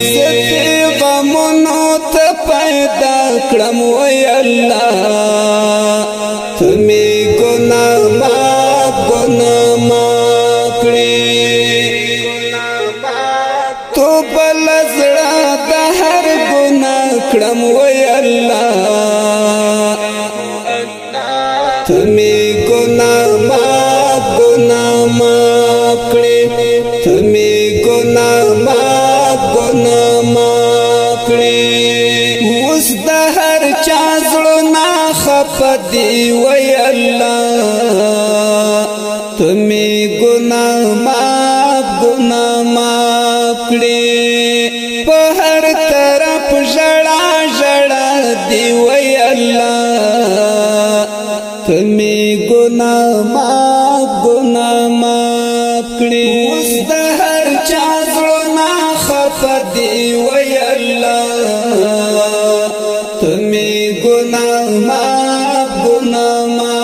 زدی غمونو ته پیدا کړم وی الله تمی ګناه ما کړې تو بل زړه د هر ګناه کړم وی الله تمی ګناه ما کړې تمی ګناه ما کړې اوس د هر چا زړونه خفه دي وی الله تمی ګناه ما کړې په هر طرف ژړا دي وی الله تمی ګناه ما کړې اوس د هر چا زړونه خفه دي وی الله تمی ګناه ما